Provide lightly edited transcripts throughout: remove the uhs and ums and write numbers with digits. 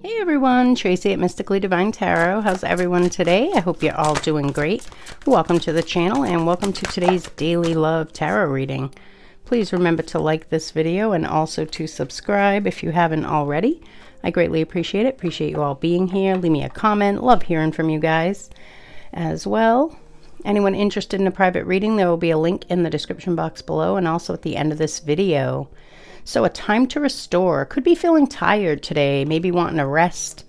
Hey everyone, Tracy at Mystically Divine Tarot. How's everyone today? I hope you're all doing great. Welcome to the channel and welcome to today's Daily Love Tarot reading. Please remember to like this video and also to subscribe if you haven't already. I greatly appreciate it. Appreciate you all being here. Leave me a comment. Love hearing from you guys as well. Anyone interested in a private reading, there will be a link in the description box below and also at the end of this video. So a time to restore. Could be feeling tired today, maybe wanting to rest,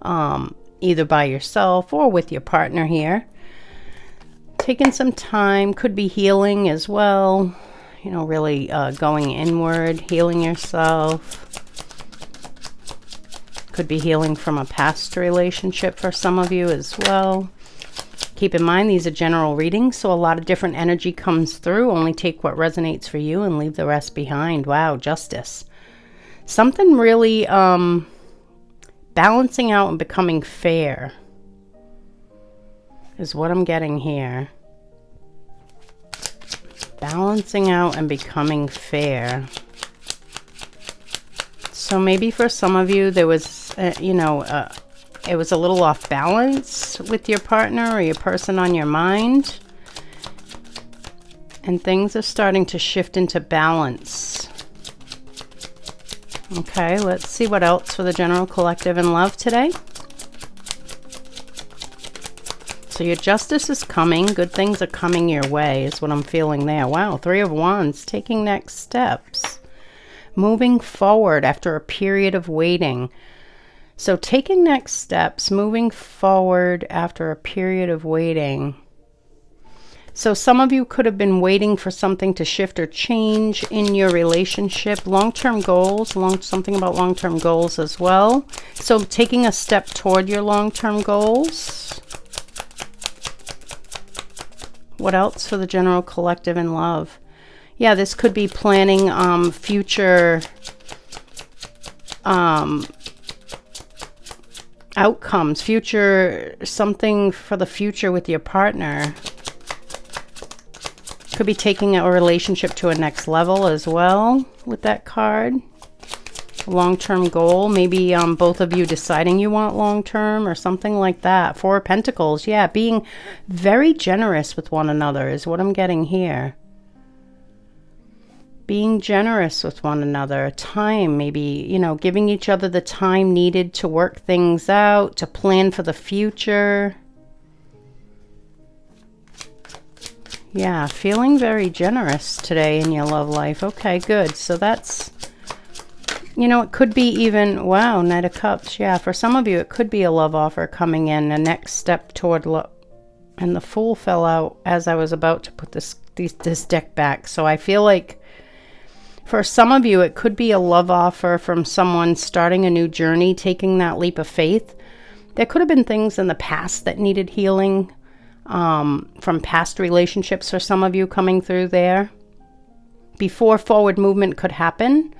either by yourself or with your partner here. Taking some time, could be healing as well. You know, really going inward, healing yourself. Could be healing from a past relationship for some of you as well. Keep in mind, these are general readings, so a lot of different energy comes through. Only take what resonates for you and leave the rest behind. Wow, justice. Something really balancing out and becoming fair is what I'm getting here. Balancing out and becoming fair. So maybe for some of you, there was, it was a little off balance with your partner or your person on your mind. And things are starting to shift into balance. Okay, let's see what else for the general collective and love today. So your justice is coming. Good things are coming your way is what I'm feeling there. Wow, Three of Wands, taking next steps. Moving forward after a period of waiting. So taking next steps, moving forward after a period of waiting. So some of you could have been waiting for something to shift or change in your relationship. Long-term goals, something about long-term goals as well. So taking a step toward your long-term goals. What else for the general collective and love? Yeah, this could be planning future outcomes, something for the future with your partner. Could be taking a relationship to a next level as well with that card. Long-term goal, maybe both of you deciding you want long-term or something like that. Four of Pentacles, yeah, being very generous with one another is what I'm getting here. Being generous with one another, time, maybe, giving each other the time needed to work things out, to plan for the future. Yeah, feeling very generous today in your love life. Okay, good. So that's, it could be even, wow, Knight of Cups. Yeah, for some of you, it could be a love offer coming in, a next step toward love. And the Fool fell out as I was about to put this deck back. So I feel like for some of you, it could be a love offer from someone starting a new journey, taking that leap of faith. There could have been things in the past that needed healing from past relationships for some of you coming through there before forward movement could happen.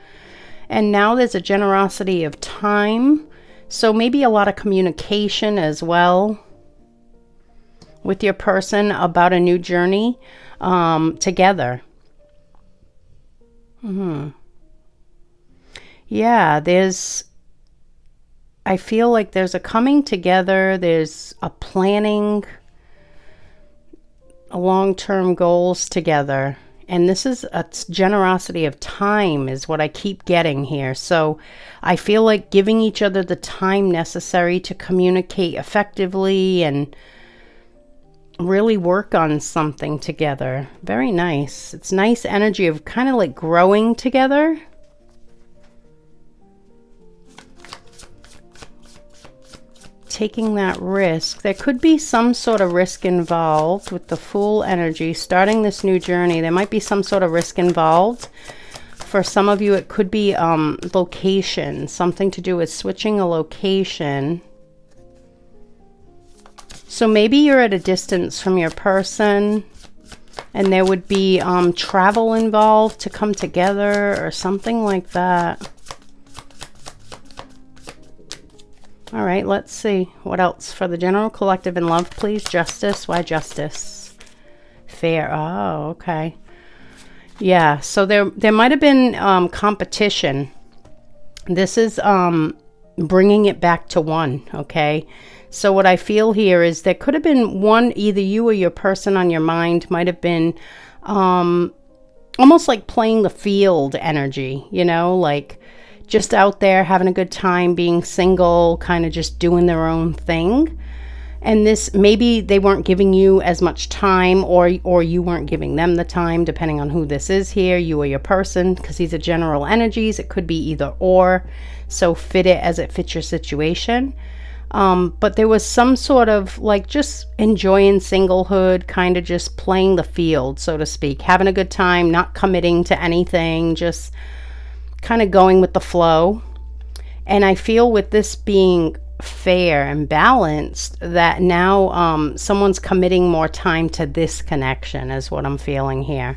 And now there's a generosity of time. So maybe a lot of communication as well with your person about a new journey together. Yeah, I feel like there's a coming together, there's a planning, a long-term goals together. And this is a generosity of time is what I keep getting here. So I feel like giving each other the time necessary to communicate effectively and really work on something together. Very nice. It's nice energy of kind of like growing together. Taking that risk. There could be some sort of risk involved with the Fool energy. Starting this new journey, there might be some sort of risk involved. For some of you, it could be location. Something to do with switching a location. So maybe you're at a distance from your person and there would be travel involved to come together or something like that. All right, let's see what else for the general collective and love, please. Justice. Why justice? Fair. Oh, okay. Yeah, so there might have been competition. This is bringing it back to one, okay? So what I feel here is there could have been one, either you or your person on your mind might have been almost like playing the field energy, you know, like just out there having a good time, being single, kind of just doing their own thing. And this, maybe they weren't giving you as much time, or you weren't giving them the time, depending on who this is here, you or your person, because these are general energies. It could be either or, so fit it as it fits your situation. But there was some sort of like just enjoying singlehood, kind of just playing the field, so to speak, having a good time, not committing to anything, just kind of going with the flow. And I feel with this being fair and balanced, that now someone's committing more time to this connection is what I'm feeling here.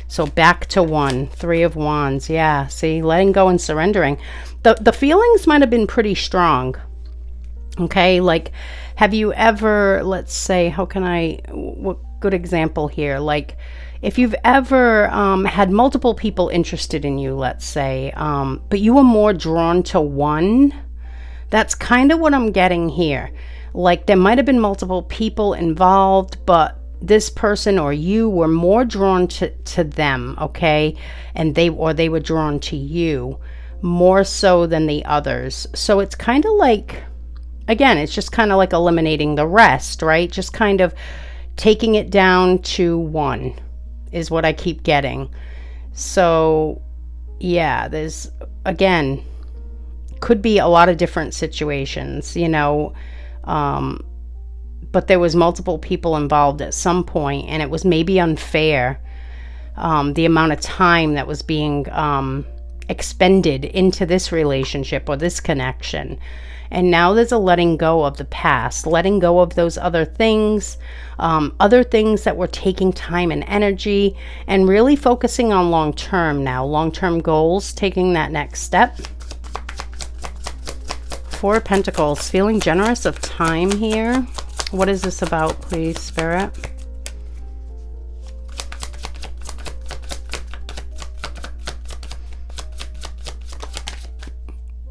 So back to one, 3 of Wands. Yeah, see, letting go and surrendering. The feelings might have been pretty strong. Okay, like, have you ever, let's say, what good example here, like if you've ever had multiple people interested in you, let's say, but you were more drawn to one. That's kind of what I'm getting here. Like there might have been multiple people involved, but this person or you were more drawn to them, okay? And they were drawn to you more so than the others. So it's kind of like, again, it's just kind of like eliminating the rest, right? Just kind of taking it down to one is what I keep getting. So yeah, there's, again, could be a lot of different situations, you know, but there was multiple people involved at some point, and it was maybe unfair, the amount of time that was being expended into this relationship or this connection. And now there's a letting go of the past, letting go of those other things that were taking time and energy, and really focusing on long-term now, long-term goals, taking that next step. 4 of Pentacles, feeling generous of time here. What is this about, please, Spirit?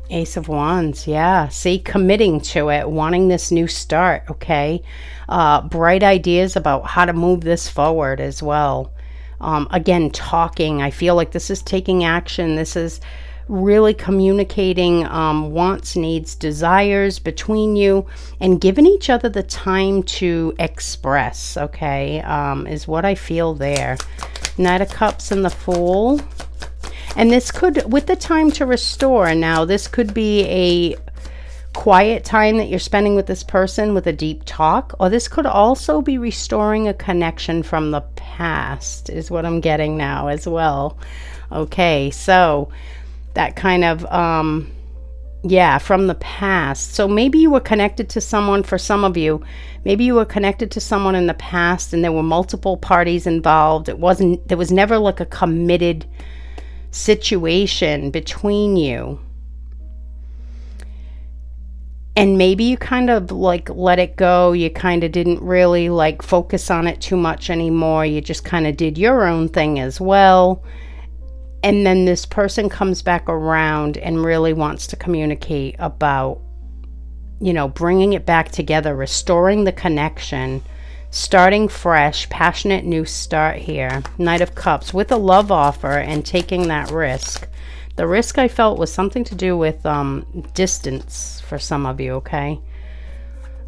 Ace of Wands, yeah. See, committing to it, wanting this new start, okay? Bright ideas about how to move this forward as well. Again, talking. I feel like this is taking action. This is really communicating wants, needs, desires between you, and giving each other the time to express, okay, is what I feel there. Knight of Cups and the Fool. And this could, with the time to restore, now this could be a quiet time that you're spending with this person with a deep talk, or this could also be restoring a connection from the past, is what I'm getting now as well. Okay, so that kind of, yeah, from the past. So maybe you were connected to someone, for some of you, maybe you were connected to someone in the past and there were multiple parties involved. There was never like a committed situation between you. And maybe you kind of like let it go. You kind of didn't really like focus on it too much anymore. You just kind of did your own thing as well. And then this person comes back around and really wants to communicate about, you know, bringing it back together, restoring the connection, starting fresh, passionate new start here. Knight of Cups with a love offer and taking that risk. The risk I felt was something to do with distance for some of you, okay?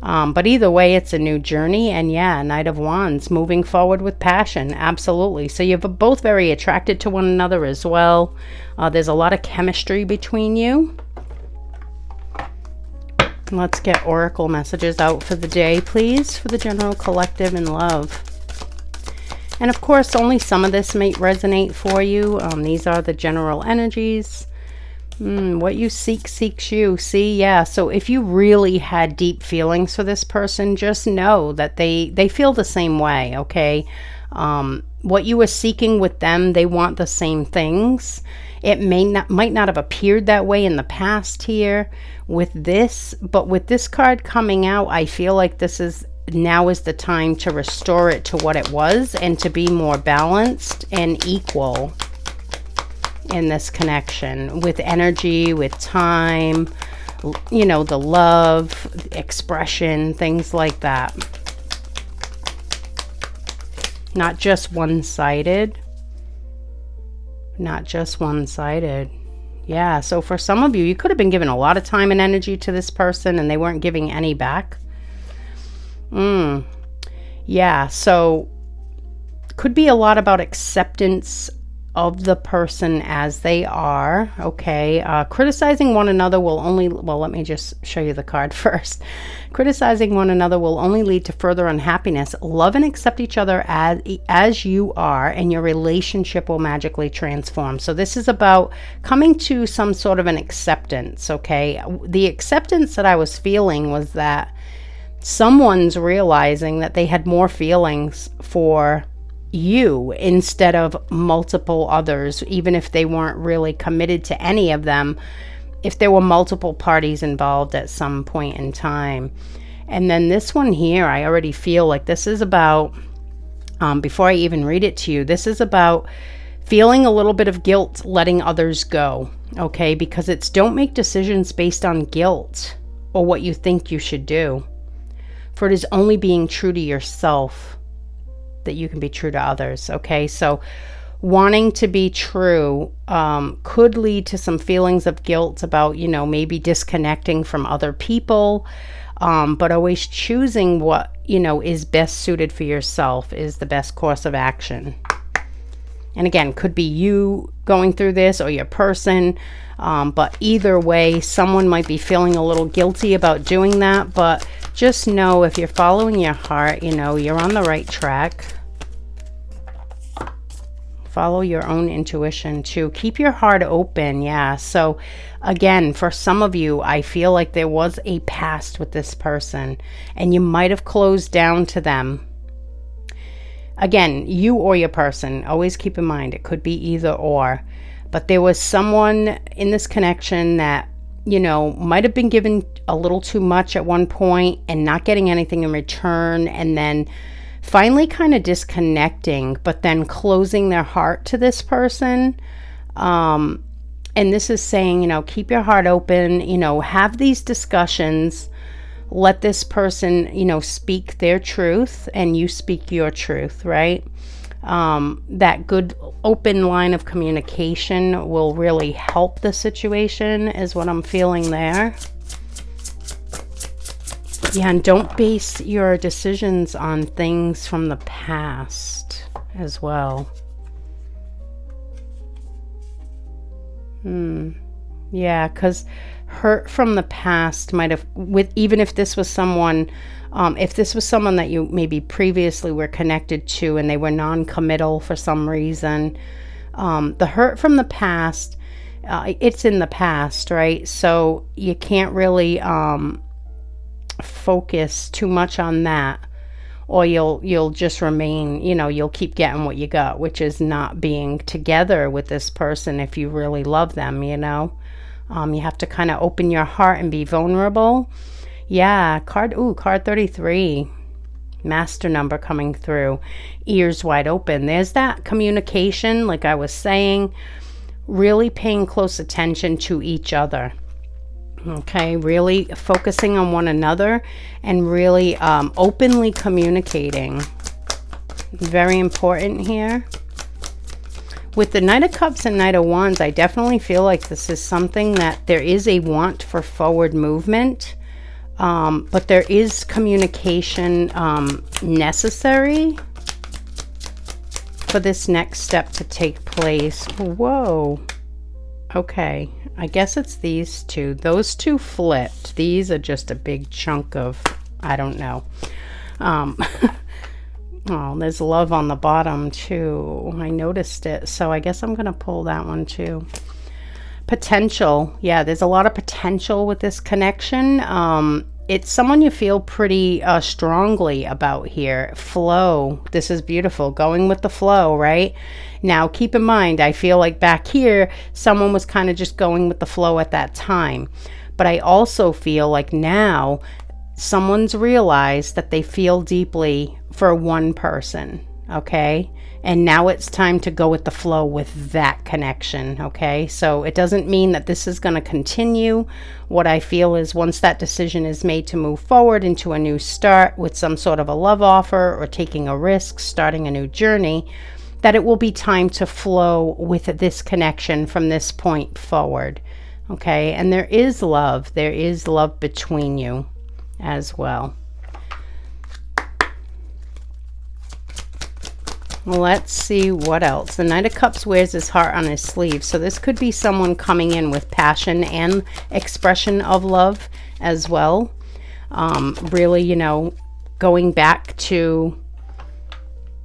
But either way, it's a new journey. And yeah, Knight of Wands, moving forward with passion. Absolutely. So you're both very attracted to one another as well. There's a lot of chemistry between you. Let's get oracle messages out for the day, please, for the general collective in love. And of course, only some of this may resonate for you. These are the general energies. What you seek seeks you. See, yeah. So if you really had deep feelings for this person, just know that they feel the same way, okay? What you were seeking with them, they want the same things. It might not have appeared that way in the past here with this, but with this card coming out, I feel like now is the time to restore it to what it was and to be more balanced and equal in this connection with energy, with time, you know, the love, expression, things like that. Not just one-sided. Not just one-sided. Yeah, so for some of you, you could have been giving a lot of time and energy to this person and they weren't giving any back. Yeah, so could be a lot about acceptance of the person as they are. Okay, criticizing one another will only, well, let me just show you the card first. Criticizing one another will only lead to further unhappiness. Love and accept each other as you are, and your relationship will magically transform. So this is about coming to some sort of an acceptance. Okay, the acceptance that I was feeling was that someone's realizing that they had more feelings for you instead of multiple others, even if they weren't really committed to any of them, if there were multiple parties involved at some point in time. And then this one here, I already feel like this is about, before I even read it to you, this is about feeling a little bit of guilt letting others go. Okay, because it's don't make decisions based on guilt or what you think you should do, for it is only being true to yourself that you can be true to others. Okay, so wanting to be true could lead to some feelings of guilt about, you know, maybe disconnecting from other people, but always choosing what, you know, is best suited for yourself is the best course of action. And again, could be you going through this or your person, but either way, someone might be feeling a little guilty about doing that. But just know, if you're following your heart, you know, you're on the right track. Follow your own intuition too. Keep your heart open. Yeah. So again, for some of you, I feel like there was a past with this person and you might have closed down to them. Again, you or your person, always keep in mind, it could be either or. But there was someone in this connection that, you know, might have been given a little too much at one point and not getting anything in return, and then finally kind of disconnecting, but then closing their heart to this person. And this is saying, you know, keep your heart open, you know, have these discussions, let this person, you know, speak their truth and you speak your truth, right? That good open line of communication will really help the situation, is what I'm feeling there. Yeah, and don't base your decisions on things from the past as well. Yeah, because hurt from the past might have, even if this was someone, if this was someone that you maybe previously were connected to and they were non-committal for some reason, the hurt from the past, it's in the past, right? So you can't really focus too much on that, or you'll just remain, you know, you'll keep getting what you got, which is not being together with this person if you really love them, you know. You have to kind of open your heart and be vulnerable. Yeah, card 33. Master number coming through. Ears wide open. There's that communication, like I was saying, really paying close attention to each other. Okay, really focusing on one another and really openly communicating. Very important here. With the Knight of Cups and Knight of Wands, I definitely feel like this is something that there is a want for forward movement, but there is communication necessary for this next step to take place. Whoa. Okay, I guess it's these two. Those two flipped. These are just a big chunk of, I don't know. Oh, there's love on the bottom too. I noticed it. So I guess I'm going to pull that one too. Potential. Yeah, there's a lot of potential with this connection. It's someone you feel pretty strongly about here. Flow. This is beautiful. Going with the flow, right? Now, keep in mind, I feel like back here, someone was kind of just going with the flow at that time. But I also feel like now, someone's realized that they feel deeply for one person. okay? And now it's time to go with the flow with that connection, okay? So it doesn't mean that this is going to continue. What I feel is once that decision is made to move forward into a new start with some sort of a love offer or taking a risk, starting a new journey, that it will be time to flow with this connection from this point forward, okay? And there is love between you as well. Let's see what else. The Knight of Cups wears his heart on his sleeve. So this could be someone coming in with passion and expression of love as well. Really, you know, going back to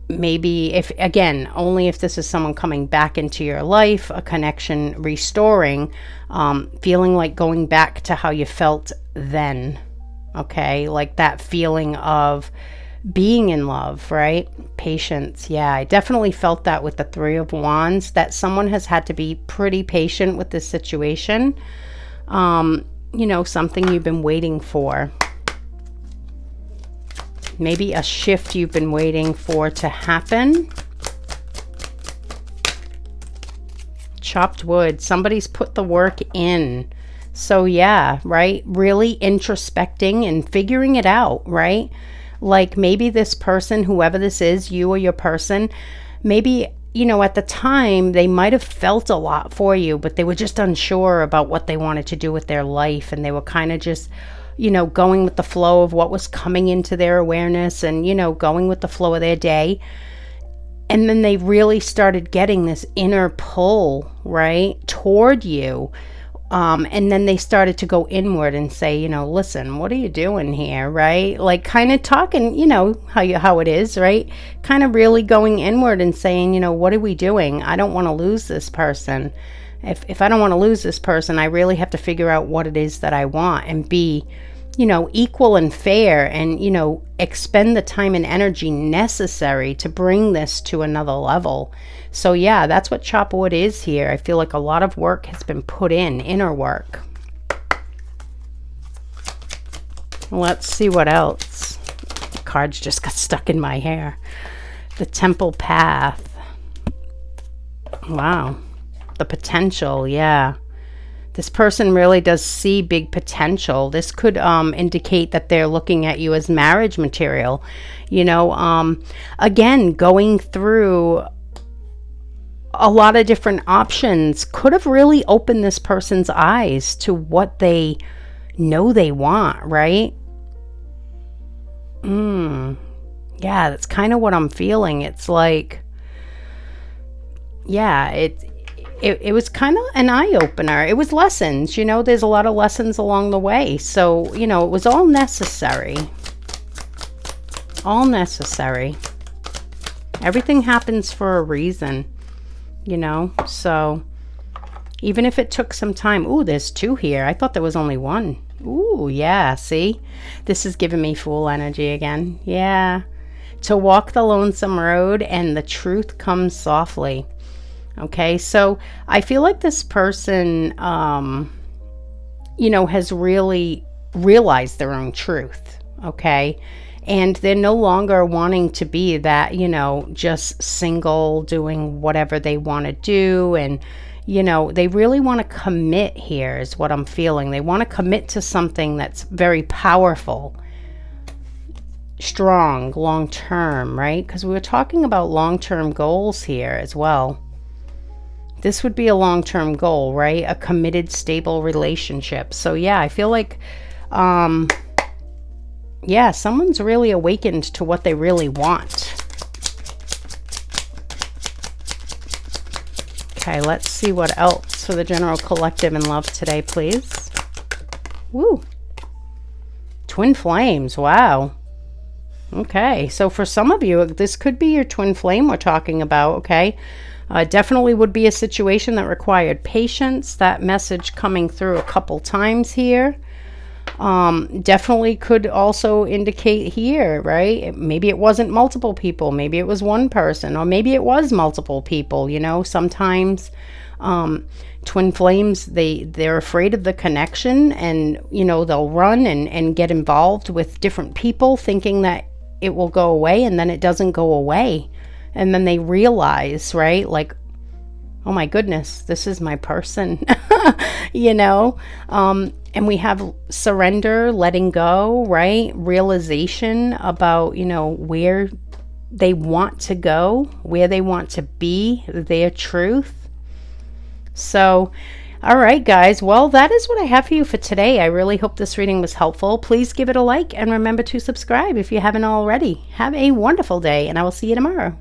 maybe if, again, only if this is someone coming back into your life, a connection restoring, feeling like going back to how you felt then. Okay. Like that feeling of being in love, right? Patience. Yeah, I definitely felt that with the Three of Wands, that someone has had to be pretty patient with this situation. You know, something you've been waiting for. Maybe a shift you've been waiting for to happen. Chopped wood. Somebody's put the work in. So yeah, right? Really introspecting and figuring it out, right? Like maybe this person, whoever this is, you or your person, maybe, you know, at the time they might have felt a lot for you, but they were just unsure about what they wanted to do with their life. And they were kind of just, you know, going with the flow of what was coming into their awareness and, you know, going with the flow of their day. And then they really started getting this inner pull, right, toward you. And then they started to go inward and say, you know, listen, what are you doing here, right? Like kind of talking, you know, how it is, right? Kind of really going inward and saying, you know, what are we doing? I don't want to lose this person. If I don't want to lose this person, I really have to figure out what it is that I want and be, you know, equal and fair and, you know, expend the time and energy necessary to bring this to another level. So yeah, that's what chop wood is here. I feel like a lot of work has been put in, inner work. Let's see what else. The cards just got stuck in my hair. The Temple Path. Wow. The potential, yeah. This person really does see big potential. This could indicate that they're looking at you as marriage material. You know, again, going through a lot of different options could have really opened this person's eyes to what they know they want, right? Yeah, that's kind of what I'm feeling. It's like, yeah, it was kind of an eye-opener. It was lessons, you know, there's a lot of lessons along the way. So, you know, it was all necessary. All necessary. Everything happens for a reason, you know, so even if it took some time. Ooh, there's two here. I thought there was only one. Ooh, yeah, see? This is giving me Fool energy again. Yeah. To walk the lonesome road and the truth comes softly. Okay, so I feel like this person, you know, has really realized their own truth, okay? And they're no longer wanting to be that, you know, just single, doing whatever they want to do. And, you know, they really want to commit here is what I'm feeling. They want to commit to something that's very powerful, strong, long-term, right? Because we were talking about long-term goals here as well. This would be a long-term goal, right? A committed, stable relationship. So yeah, I feel like, yeah, someone's really awakened to what they really want. Okay, let's see what else for the general collective in love today, please. Woo. Twin flames, wow. Okay, so for some of you, this could be your twin flame we're talking about, okay? Definitely would be a situation that required patience. That message coming through a couple times here. Definitely could also indicate here, right? Maybe it wasn't multiple people. Maybe it was one person, or maybe it was multiple people. You know, sometimes twin flames, they're afraid of the connection, and, you know, they'll run and get involved with different people thinking that it will go away, and then it doesn't go away. And then they realize, right? Like, oh my goodness, this is my person, you know? And we have surrender, letting go, right? Realization about, you know, where they want to go, where they want to be, their truth. So, all right, guys. Well, that is what I have for you for today. I really hope this reading was helpful. Please give it a like and remember to subscribe if you haven't already. Have a wonderful day, and I will see you tomorrow.